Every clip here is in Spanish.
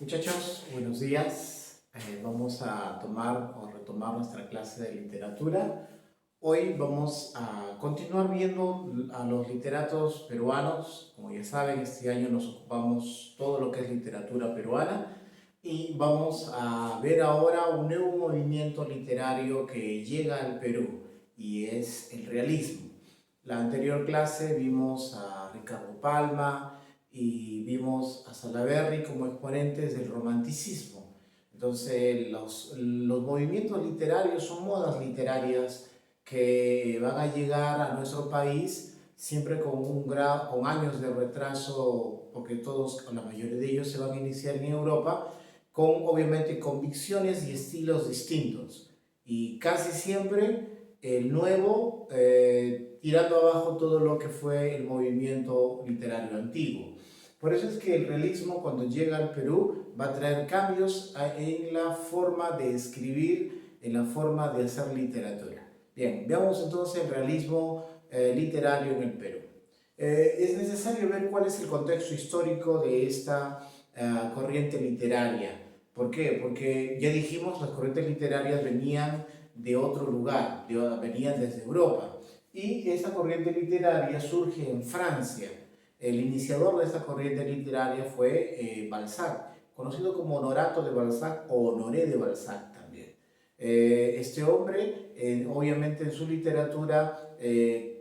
Muchachos, buenos días. Vamos a tomar o retomar nuestra clase de literatura. Hoy vamos a continuar viendo a los literatos peruanos. Como ya saben, este año nos ocupamos todo lo que es literatura peruana y vamos a ver ahora un nuevo movimiento literario que llega al Perú y es el realismo. La anterior clase vimos a Ricardo Palma y vimos a Salaberry como exponentes del romanticismo. Entonces, los movimientos literarios son modas literarias que van a llegar a nuestro país siempre con años de retraso, porque todos, la mayoría de ellos se van a iniciar en Europa, con obviamente convicciones y estilos distintos. Y casi siempre el nuevo tirando abajo todo lo que fue el movimiento literario antiguo. Por eso es que el realismo, cuando llega al Perú, va a traer cambios en la forma de escribir, en la forma de hacer literatura. Bien, veamos entonces el realismo literario en el Perú. Es necesario ver cuál es el contexto histórico de esta corriente literaria. ¿Por qué? Porque ya dijimos, las corrientes literarias venían de otro lugar, venían desde Europa. Y esa corriente literaria surge en Francia. El iniciador de esta corriente literaria fue Balzac, conocido como Honorato de Balzac o Honoré de Balzac también. Este hombre, obviamente en su literatura,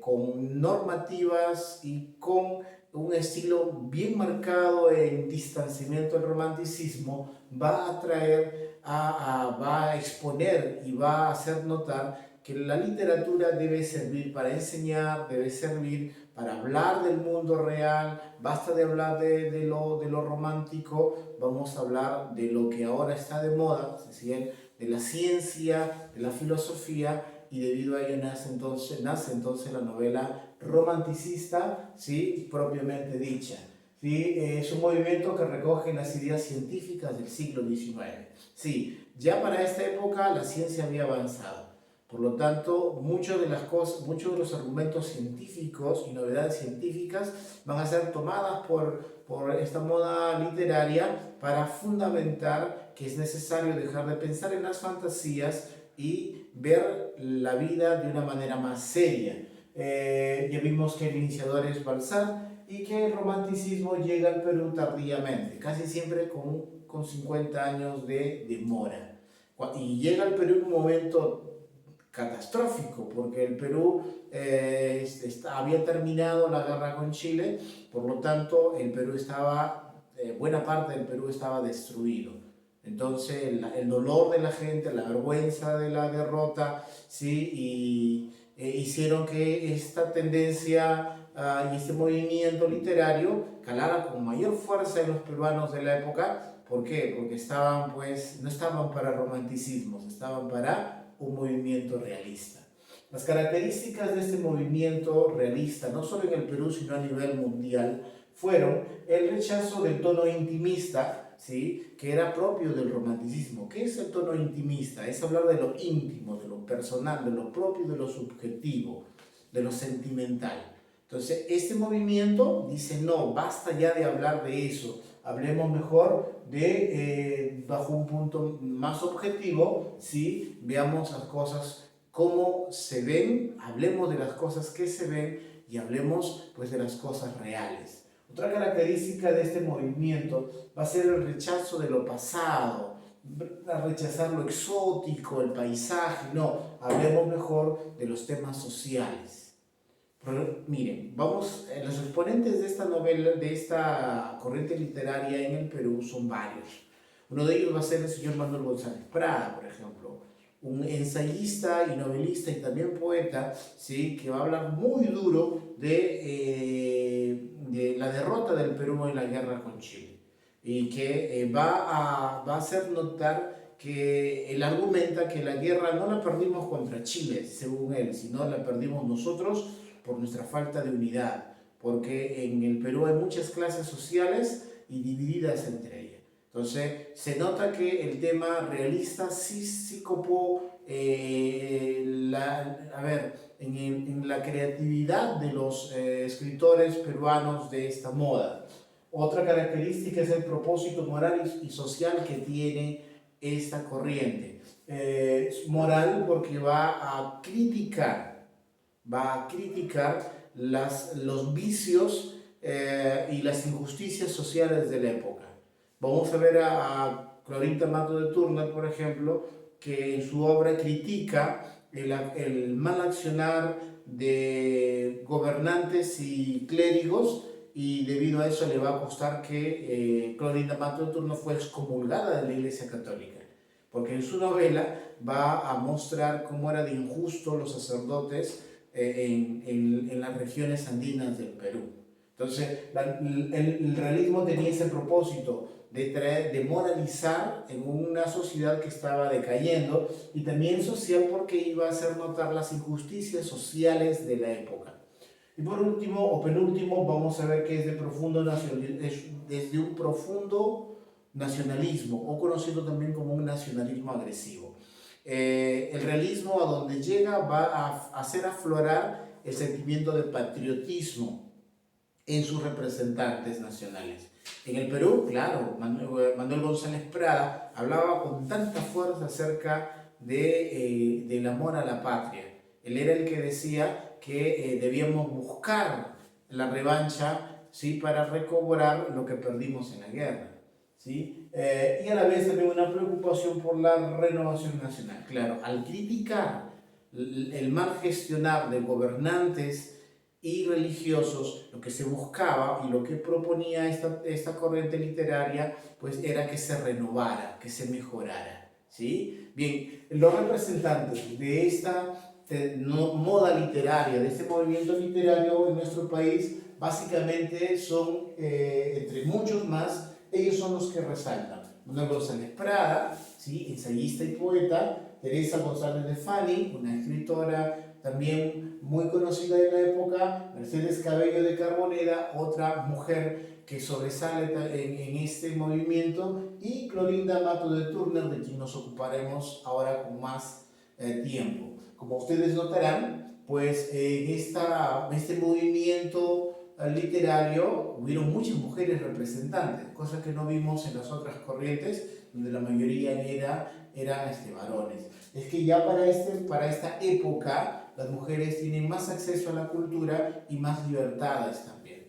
con normativas y con un estilo bien marcado en distanciamiento del romanticismo, va a traer, va a exponer y va a hacer notar que la literatura debe servir para enseñar, debe servir para hablar del mundo real. Basta de hablar de lo romántico, vamos a hablar de lo que ahora está de moda, es decir, de la ciencia, de la filosofía, y debido a ello nace entonces la novela romanticista, ¿sí?, propiamente dicha. ¿Sí? Es un movimiento que recoge las ideas científicas del siglo XIX. Sí, ya para esta época la ciencia había avanzado. Por lo tanto, muchos de los argumentos científicos y novedades científicas van a ser tomadas por esta moda literaria para fundamentar que es necesario dejar de pensar en las fantasías y ver la vida de una manera más seria. Ya vimos que el iniciador es Balzac y que el romanticismo llega al Perú tardíamente, casi siempre con 50 años de demora. Y llega al Perú en un momento catastrófico, porque el Perú había terminado la guerra con Chile, por lo tanto el Perú buena parte del Perú estaba destruido. Entonces el dolor de la gente, la vergüenza de la derrota, ¿sí? Hicieron que esta tendencia y este movimiento literario calara con mayor fuerza en los peruanos de la época. ¿Por qué? Porque no estaban para romanticismos, estaban para un movimiento realista. Las características de este movimiento realista, no solo en el Perú, sino a nivel mundial, fueron el rechazo del tono intimista, ¿sí?, que era propio del romanticismo. ¿Qué es el tono intimista? Es hablar de lo íntimo, de lo personal, de lo propio, de lo subjetivo, de lo sentimental. Entonces, este movimiento dice, no, basta ya de hablar de eso, hablemos mejor bajo un punto más objetivo, ¿sí? Veamos las cosas como se ven, hablemos de las cosas que se ven y hablemos pues de las cosas reales. Otra característica de este movimiento va a ser el rechazo de lo pasado, a rechazar lo exótico, el paisaje, no, hablemos mejor de los temas sociales. Pero, miren, los exponentes de esta novela, de esta corriente literaria en el Perú son varios. Uno de ellos va a ser el señor Manuel González Prada, por ejemplo, un ensayista y novelista y también poeta, ¿sí?, que va a hablar muy duro de la derrota del Perú en la guerra con Chile y que va a hacer notar que él argumenta que la guerra no la perdimos contra Chile, según él, sino la perdimos nosotros por nuestra falta de unidad, porque en el Perú hay muchas clases sociales y divididas entre ellas. Entonces, se nota que el tema realista sí copó en la creatividad de los escritores peruanos de esta moda. Otra característica es el propósito moral y social que tiene esta corriente. Moral porque va a criticar los vicios y las injusticias sociales de la época. Vamos a ver a Clorinda Mato de Turner, por ejemplo, que en su obra critica el mal accionar de gobernantes y clérigos, y debido a eso le va a costar que Clorinda Mato de Turner fue excomulgada de la Iglesia Católica, porque en su novela va a mostrar cómo era de injusto los sacerdotes en las regiones andinas del Perú. Entonces, el realismo tenía ese propósito de moralizar en una sociedad que estaba decayendo, y también social porque iba a hacer notar las injusticias sociales de la época. Y por último o penúltimo, vamos a ver que es desde un profundo nacionalismo, o conocido también como un nacionalismo agresivo. El realismo, a donde llega, va a hacer aflorar el sentimiento de patriotismo en sus representantes nacionales. En el Perú, claro, Manuel González Prada hablaba con tanta fuerza acerca del amor a la patria. Él era el que decía que debíamos buscar la revancha, ¿sí?, para recobrar lo que perdimos en la guerra, ¿sí? Y a la vez también una preocupación por la renovación nacional. Claro, al criticar el mal gestionar de gobernantes y religiosos, lo que se buscaba y lo que proponía esta corriente literaria, pues era que se renovara, que se mejorara, ¿sí? Bien, los representantes de esta moda literaria, de este movimiento literario en nuestro país, básicamente son, entre muchos más, ellos son los que resaltan. Manuel González Prada, ¿sí?, ensayista y poeta; Teresa González de Fani, una escritora también muy conocida de la época; Mercedes Cabello de Carbonera, otra mujer que sobresale en este movimiento; y Clorinda Mato de Turner, de quien nos ocuparemos ahora con más tiempo. Como ustedes notarán, pues en este movimiento literario hubieron muchas mujeres representantes, cosa que no vimos en las otras corrientes, donde la mayoría eran varones. Es que ya para esta época las mujeres tienen más acceso a la cultura y más libertades también.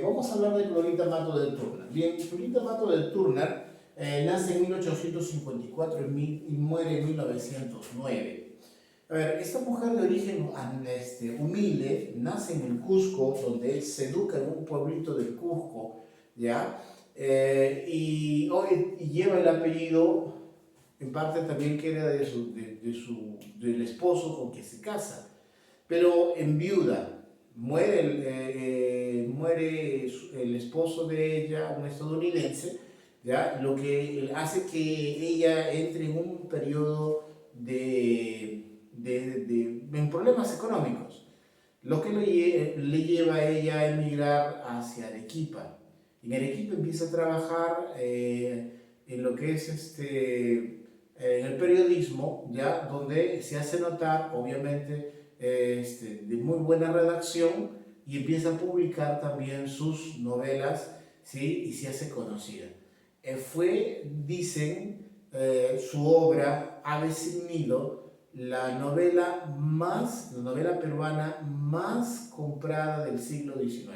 Vamos a hablar de Clorinda Mato de Turner. Bien, Clorinda Mato de Turner nace en 1854 y muere en 1909. A ver, esta mujer de origen humilde nace en el Cusco, donde se educa en un pueblito del Cusco, ¿ya? Y lleva el apellido, en parte también que era del esposo con quien se casa, pero enviuda. Muere el esposo de ella, un estadounidense, ¿ya? Lo que hace que ella entre en un periodo en problemas económicos, lo que le lleva a ella a emigrar hacia Arequipa. En Arequipa empieza a trabajar en lo que es en el periodismo, ya, donde se hace notar, obviamente, de muy buena redacción, y empieza a publicar también sus novelas, ¿sí?, y se hace conocida. Dicen, su obra Aves sin nido, la novela peruana más comprada del siglo XIX.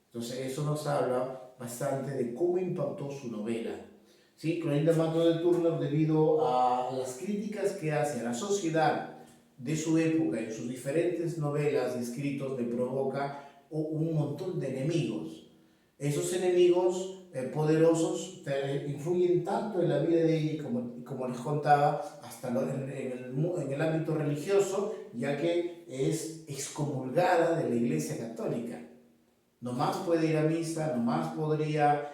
Entonces eso nos habla bastante de cómo impactó su novela. ¿Sí? Clorinda Mato de Turner, debido a las críticas que hace a la sociedad de su época en sus diferentes novelas y escritos, le provoca un montón de enemigos. Esos enemigos poderosos influyen tanto en la vida de ella, como les contaba, hasta en el ámbito religioso, ya que es excomulgada de la Iglesia Católica. No más puede ir a misa, no más podría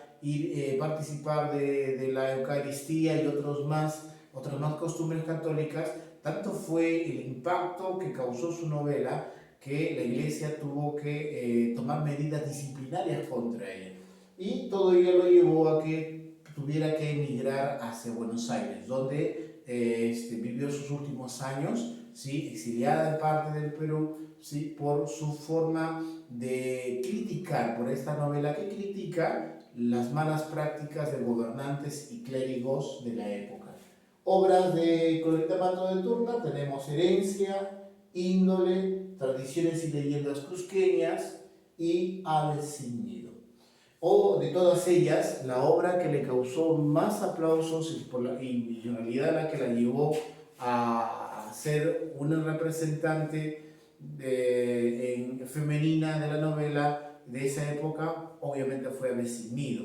participar de la Eucaristía y otras más costumbres católicas. Tanto fue el impacto que causó su novela que la Iglesia tuvo que tomar medidas disciplinarias contra ella. Y todo ello lo llevó a que tuviera que emigrar hacia Buenos Aires, donde vivió sus últimos años, ¿sí?, exiliada en parte del Perú, ¿sí? Por su forma de criticar, por esta novela que critica las malas prácticas de gobernantes y clérigos de la época. Obras de Clorinda Mato de Turner tenemos Herencia, Índole, Tradiciones y leyendas cusqueñas y Aves sin nido. O de todas ellas, la obra que le causó más aplausos y en realidad la que la llevó a ser una representante femenina de la novela de esa época, obviamente fue Aves sin nido.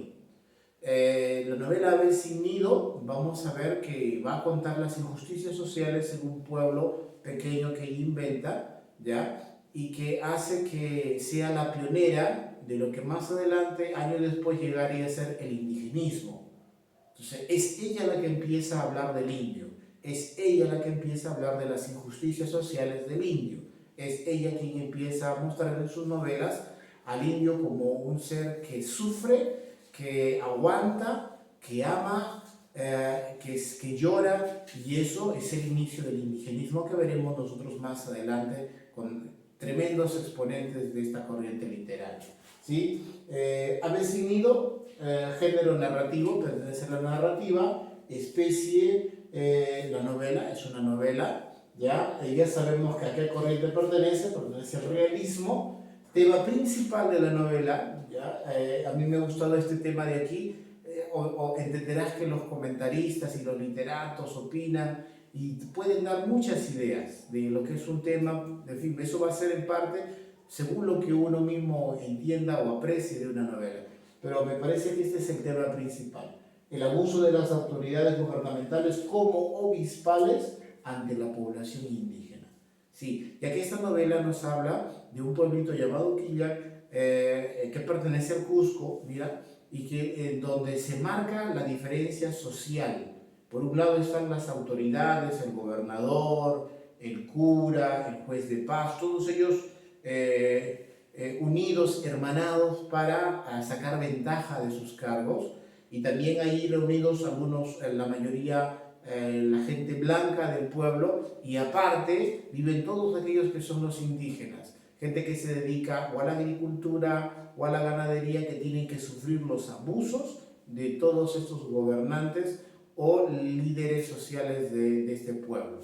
La novela Aves sin nido, vamos a ver que va a contar las injusticias sociales en un pueblo pequeño que ella inventa, ¿ya? Y que hace que sea la pionera de lo que más adelante, años después, llegaría a ser el indigenismo. Entonces, es ella la que empieza a hablar del indio, es ella la que empieza a hablar de las injusticias sociales del indio, es ella quien empieza a mostrar en sus novelas al indio como un ser que sufre, que aguanta, que ama, que llora, y eso es el inicio del indigenismo que veremos nosotros más adelante con tremendos exponentes de esta corriente literaria. ¿Sí? Aves sin nido, género narrativo, pertenece a la narrativa, especie, la novela, es una novela, ¿ya? Ya sabemos que a qué corriente pertenece al realismo. Tema principal de la novela, ¿ya? A mí me ha gustado este tema de aquí, o entenderás que los comentaristas y los literatos opinan y pueden dar muchas ideas de lo que es un tema, en fin, eso va a ser en parte según lo que uno mismo entienda o aprecie de una novela. Pero me parece que este es el tema principal, el abuso de las autoridades gubernamentales como obispales ante la población indígena. Sí, ya que esta novela nos habla de un pueblito llamado Quillac, que pertenece al Cusco, mira, y que donde se marca la diferencia social. Por un lado están las autoridades, el gobernador, el cura, el juez de paz, todos ellos unidos, hermanados para sacar ventaja de sus cargos, y también ahí reunidos algunos, la mayoría, la gente blanca del pueblo, y aparte viven todos aquellos que son los indígenas, gente que se dedica o a la agricultura o a la ganadería, que tienen que sufrir los abusos de todos estos gobernantes o líderes sociales de este pueblo.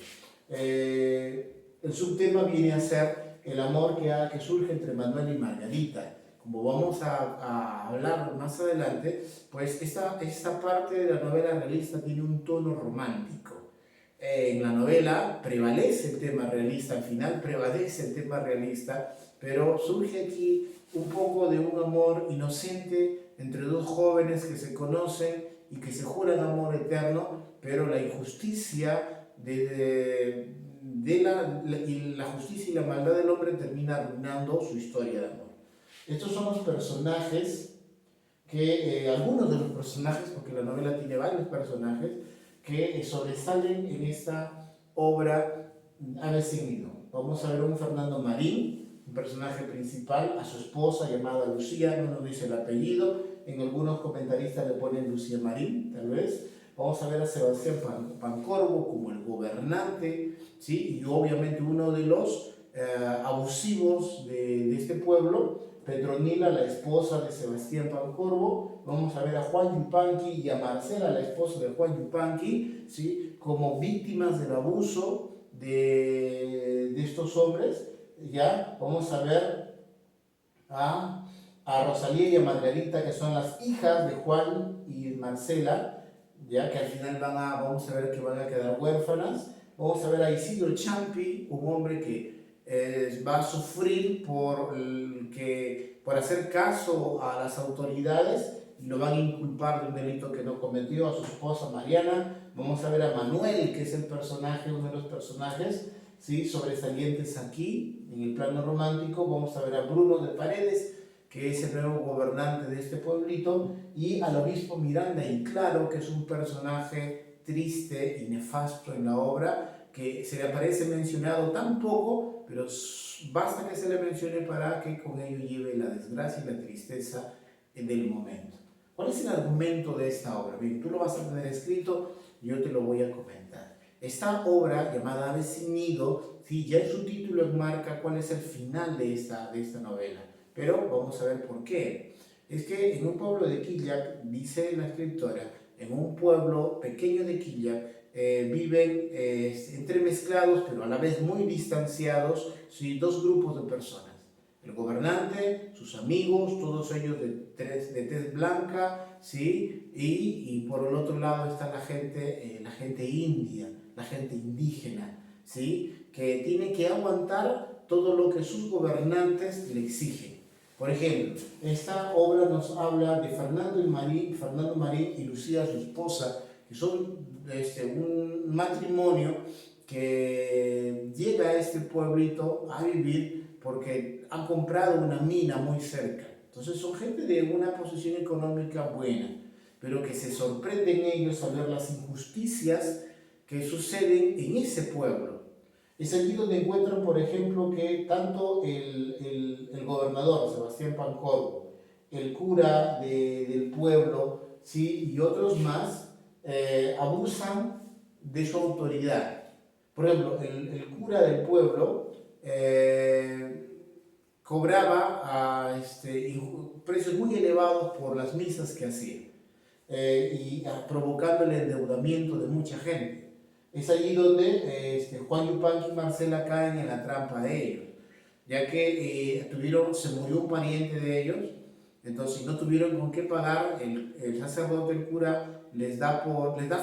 El subtema viene a ser el amor que surge entre Manuel y Margarita. Como vamos a hablar más adelante, pues esta parte de la novela realista tiene un tono romántico. En la novela prevalece el tema realista, al final prevalece el tema realista, pero surge aquí un poco de un amor inocente entre dos jóvenes que se conocen y que se juran amor eterno, pero la injusticia la justicia y la maldad del hombre termina arruinando su historia de amor. Estos son los personajes algunos de los personajes, porque la novela tiene varios personajes, que sobresalen en esta obra Aves sin nido. Vamos a ver a un Fernando Marín, un personaje principal, a su esposa llamada Lucía, no nos dice el apellido, en algunos comentaristas le ponen Lucía Marín, tal vez. Vamos a ver a Sebastián Pancorbo como el gobernante, ¿sí? Y obviamente uno de los abusivos de este pueblo, Petronila, la esposa de Sebastián Pancorbo. Vamos a ver a Juan Yupanqui y a Marcela, la esposa de Juan Yupanqui, ¿sí? Como víctimas del abuso de estos hombres. ¿Ya? Vamos a ver a Rosalía y a Margarita, que son las hijas de Juan y Marcela, ya que al final vamos a ver que van a quedar huérfanas. Vamos a ver a Isidro Champi, un hombre que va a sufrir por hacer caso a las autoridades, y lo van a inculpar de un delito que no cometió, a su esposa Mariana. Vamos a ver a Manuel, que es uno de los personajes, ¿sí?, sobresalientes aquí en el plano romántico. Vamos a ver a Bruno de Paredes, que es el nuevo gobernante de este pueblito, y al obispo Miranda y Claro, que es un personaje triste y nefasto en la obra, que se le aparece mencionado tan poco, pero basta que se le mencione para que con ello lleve la desgracia y la tristeza del momento. ¿Cuál es el argumento de esta obra? Bien, tú lo vas a tener escrito, yo te lo voy a comentar. Esta obra, llamada Aves sin nido, Sí, ya en su título enmarca cuál es el final de esta novela, pero vamos a ver por qué. Es que en un pueblo de Quillak, dice la escritora, en un pueblo pequeño de Quillak, viven entremezclados, pero a la vez muy distanciados, ¿sí? Dos grupos de personas. El gobernante, sus amigos, todos ellos de tez blanca, ¿sí? Y por el otro lado está la gente india, la gente indígena, ¿sí? Que tiene que aguantar todo lo que sus gobernantes le exigen. Por ejemplo, esta obra nos habla de Fernando Marín y Lucía, su esposa, que son un matrimonio que llega a este pueblito a vivir porque han comprado una mina muy cerca. Entonces son gente de una posición económica buena, pero que se sorprenden ellos al ver las injusticias que suceden en ese pueblo. Es allí donde encuentran, por ejemplo, que tanto el gobernador, Sebastián Pancorbo, el cura del pueblo, ¿sí? Y otros más, abusan de su autoridad. Por ejemplo, el cura del pueblo cobraba precios muy elevados por las misas que hacía, provocando el endeudamiento de mucha gente. Es allí donde Juan Yupanqui y Marcela caen en la trampa de ellos, ya que se murió un pariente de ellos, entonces no tuvieron con qué pagar, el sacerdote, el cura, les da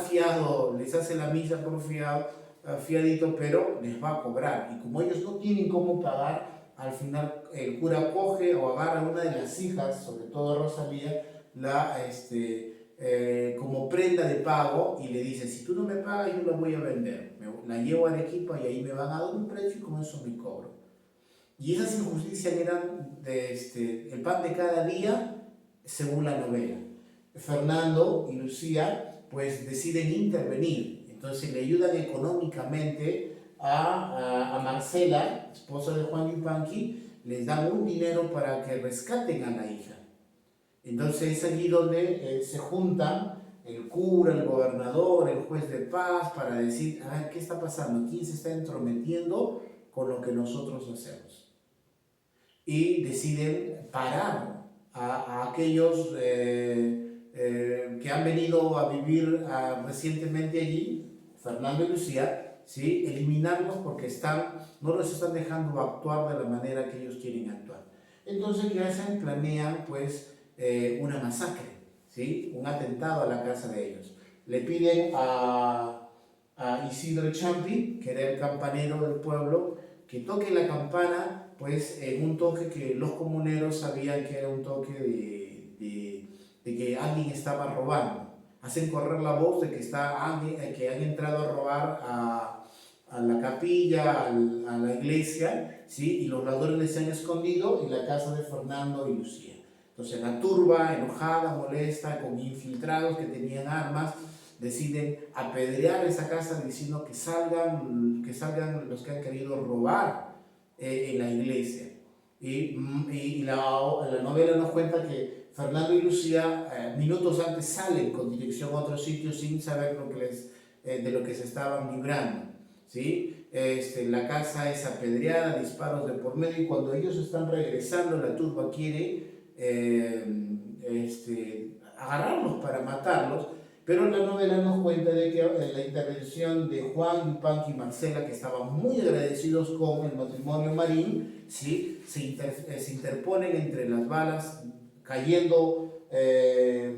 fiado, les hace la misa por fiadito, pero les va a cobrar. Y como ellos no tienen cómo pagar, al final el cura coge o agarra a una de las hijas, sobre todo a Rosalía, como prenda de pago y le dice, si tú no me pagas yo la voy a vender, la llevo a Arequipa y ahí me van a dar un precio y con eso me cobro. Y esas injusticias eran el pan de cada día según la novela. Fernando y Lucía pues deciden intervenir, entonces le ayudan económicamente a Marcela, esposa de Juan Yupanqui, les dan un dinero para que rescaten a la hija. Entonces es allí donde se juntan el cura, el gobernador, el juez de paz para decir, a ver, ¿qué está pasando? ¿Quién se está entrometiendo con lo que nosotros hacemos? Y deciden parar a aquellos que han venido a vivir recientemente allí, Fernando y Lucía, ¿sí? Eliminarlos porque no los están dejando actuar de la manera que ellos quieren actuar. Entonces, ¿qué hacen? Planean pues una masacre, ¿sí? Un atentado a la casa de ellos. Le piden a Isidro Champi, que era el campanero del pueblo, que toque la campana, pues en un toque que los comuneros sabían que era un toque de que alguien estaba robando. Hacen correr la voz de que han entrado a robar a la capilla, a la iglesia, ¿sí? Y los ladrones se han escondido en la casa de Fernando y Lucía. Entonces la turba, enojada, molesta, con infiltrados que tenían armas, deciden apedrear esa casa diciendo que salgan los que han querido robar en la iglesia. Y la novela nos cuenta que Fernando y Lucía minutos antes salen con dirección a otro sitio sin saber de lo que se estaban librando, ¿sí? La casa es apedreada, disparos de por medio, y cuando ellos están regresando la turba quiere agarrarlos para matarlos, pero la novela nos cuenta de que la intervención de Juan, Yupanqui y Marcela, que estaban muy agradecidos con el matrimonio Marín, ¿sí? se interponen entre las balas, cayendo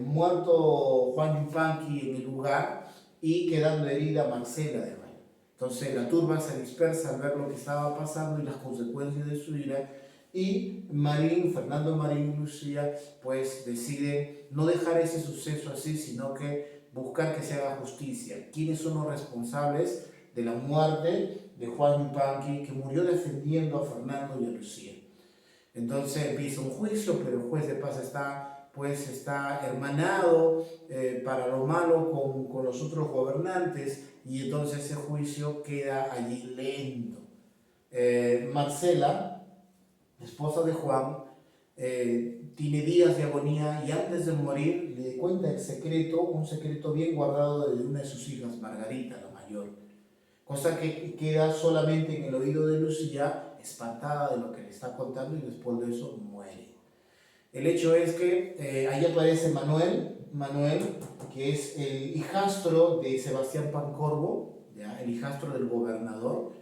muerto Juan Yupanqui en el lugar y quedando herida Marcela de Valle. Entonces la turba se dispersa al ver lo que estaba pasando y las consecuencias de su ira, y Fernando Marín y Lucía pues deciden no dejar ese suceso así, sino que buscar que se haga justicia. ¿Quiénes son los responsables de la muerte de Juan Yupanqui, que murió defendiendo a Fernando y a Lucía? Entonces empieza un juicio, pero el juez de paz está hermanado para lo malo con los otros gobernantes, y entonces ese juicio queda allí lento. Marcela, esposa de Juan, tiene días de agonía y antes de morir le cuenta un secreto bien guardado de una de sus hijas, Margarita, la mayor. cosa que queda solamente en el oído de Lucía, espantada de lo que le está contando, y después de eso muere. El hecho es que ahí aparece Manuel, que es el hijastro de Sebastián Pancorbo, ¿ya? El hijastro del gobernador,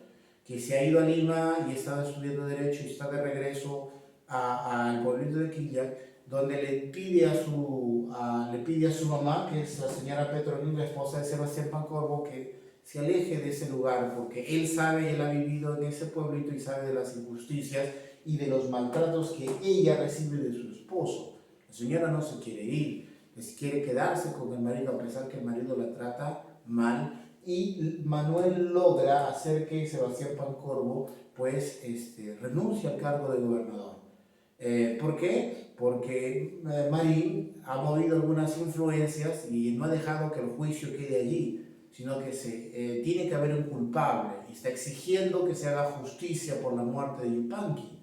que se ha ido a Lima y estaba estudiando Derecho y está de regreso al pueblito de Quillac, donde le pide a su mamá, que es la señora Petronila, la esposa de Sebastián Pancorbo, que se aleje de ese lugar, porque él sabe, él ha vivido en ese pueblito y sabe de las injusticias y de los maltratos que ella recibe de su esposo. La señora no se quiere ir, quiere quedarse con el marido a pesar que el marido la trata mal, y Manuel logra hacer que Sebastián Pancorbo pues renuncie al cargo de gobernador. ¿Por qué? Porque Marín ha movido algunas influencias y no ha dejado que el juicio quede allí, sino que tiene que haber un culpable y está exigiendo que se haga justicia por la muerte de Yupanqui.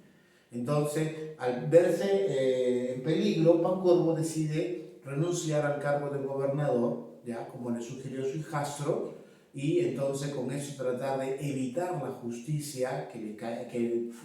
Entonces, al verse en peligro, Pancorbo decide renunciar al cargo de gobernador, ya como le sugirió su hijastro, y entonces con eso tratar de evitar la justicia que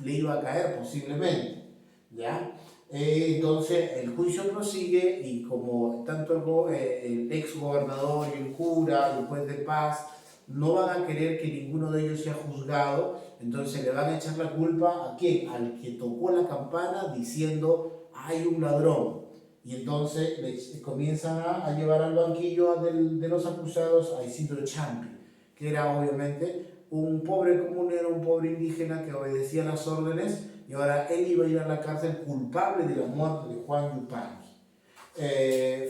le iba a caer posiblemente, ¿ya? Entonces el juicio prosigue y como tanto el ex gobernador y el cura y el juez de paz no van a querer que ninguno de ellos sea juzgado, entonces le van a echar la culpa ¿a quién? Al que tocó la campana diciendo hay un ladrón. Y entonces comienzan a llevar al banquillo de los acusados a Isidro Champi, que era obviamente un pobre comunero, un pobre indígena que obedecía las órdenes, y ahora él iba a ir a la cárcel culpable de la muerte de Juan Yupanqui.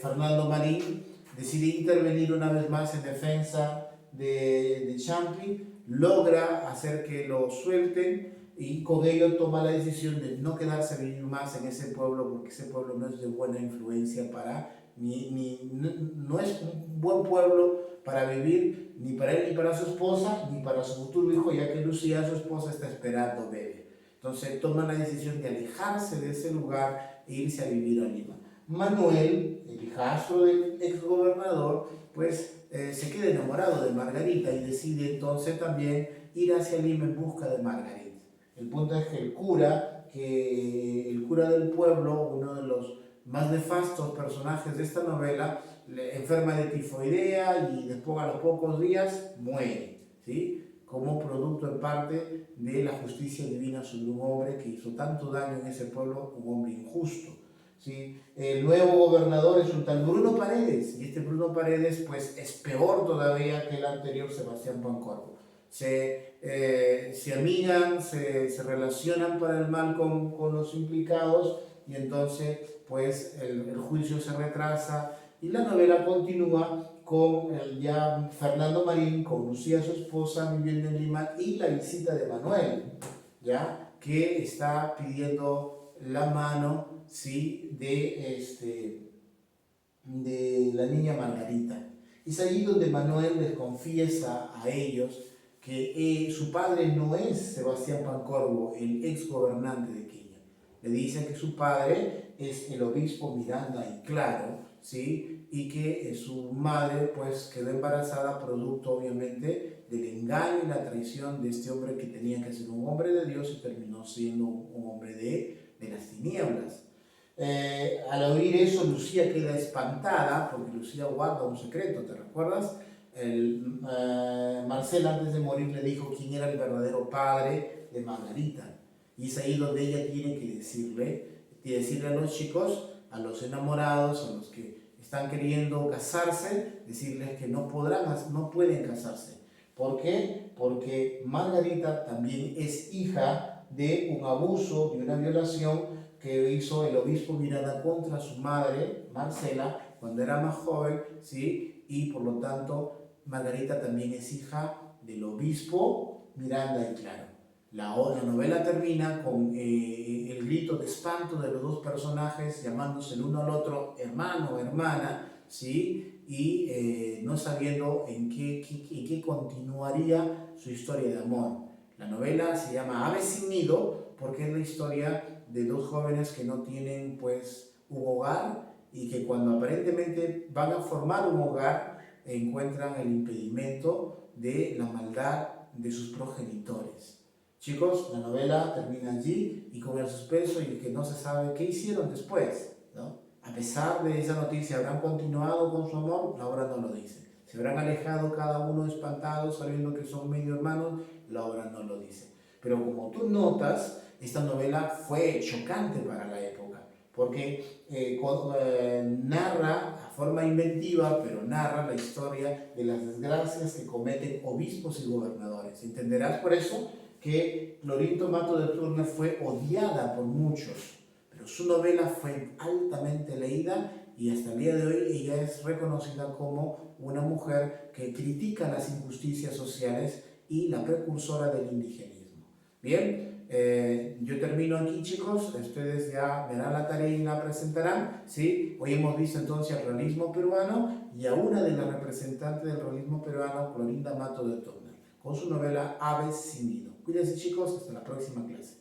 Fernando Marín decide intervenir una vez más en defensa de Champi, logra hacer que lo suelten y con ello toma la decisión de no quedarse a vivir más en ese pueblo, porque ese pueblo no es de buena influencia no es un buen pueblo para vivir ni para él, ni para su esposa, ni para su futuro hijo, ya que Lucía, su esposa, está esperando bebé. Entonces toma la decisión de alejarse de ese lugar e irse a vivir a Lima. Manuel, el hijastro del exgobernador, pues se queda enamorado de Margarita y decide entonces también ir hacia Lima en busca de Margarita. El punto es que el cura del pueblo, uno de los más nefastos personajes de esta novela, enferma de tifoidea y después a los pocos días muere, ¿sí? Como producto en parte de la justicia divina sobre un hombre que hizo tanto daño en ese pueblo, un hombre injusto. ¿Sí? El nuevo gobernador es un tal Bruno Paredes, y este Bruno Paredes pues es peor todavía que el anterior Sebastián Pancorbo. Se amigan, se relacionan para el mal con los implicados, y entonces pues el juicio se retrasa y la novela continúa con ya Fernando Marín, con Lucía, su esposa, viviendo en Lima, y la visita de Manuel, ¿ya? Que está pidiendo la mano, ¿sí? de la niña Margarita. Es ahí donde Manuel les confiesa a ellos que su padre no es Sebastián Pancorbo, el ex gobernante de Quilla. Le dicen que su padre es el obispo Miranda y Claro, ¿sí? Y que su madre pues quedó embarazada producto obviamente del engaño y la traición de este hombre que tenía que ser un hombre de Dios y terminó siendo un hombre de las tinieblas. Al oír eso, Lucía queda espantada, porque Lucía guarda un secreto, ¿te recuerdas? Marcela antes de morir le dijo quién era el verdadero padre de Margarita. Y es ahí donde ella tiene que decirle a los chicos, a los enamorados, a los que están queriendo casarse, decirles que no pueden casarse. ¿Por qué? Porque Margarita también es hija de un abuso, de una violación que hizo el obispo Miranda contra su madre, Marcela, cuando era más joven, ¿sí? Y por lo tanto, Margarita también es hija del obispo Miranda y Claro. La novela termina con el grito de espanto de los dos personajes llamándose el uno al otro hermano o hermana, ¿sí? Y no sabiendo en qué continuaría su historia de amor. La novela se llama Aves sin nido porque es la historia de dos jóvenes que no tienen pues un hogar y que cuando aparentemente van a formar un hogar encuentran el impedimento de la maldad de sus progenitores. Chicos, la novela termina allí y con el suspenso y el que no se sabe qué hicieron después, ¿no? A pesar de esa noticia, ¿habrán continuado con su amor? La obra no lo dice. ¿Se habrán alejado cada uno espantados sabiendo que son medio hermanos? La obra no lo dice. Pero como tú notas, esta novela fue chocante para la época, porque narra a forma inventiva, pero narra la historia de las desgracias que cometen obispos y gobernadores. Entenderás por eso que Clorinda Mato de Turner fue odiada por muchos, pero su novela fue altamente leída y hasta el día de hoy ella es reconocida como una mujer que critica las injusticias sociales y la precursora del indigenismo. Bien, yo termino aquí, chicos. Ustedes ya verán la tarea y la presentarán, ¿sí? Hoy hemos visto entonces el realismo peruano y a una de las representantes del realismo peruano, Clorinda Mato de Turner, con su novela Aves sin nido. Cuídense, chicos, hasta la próxima clase.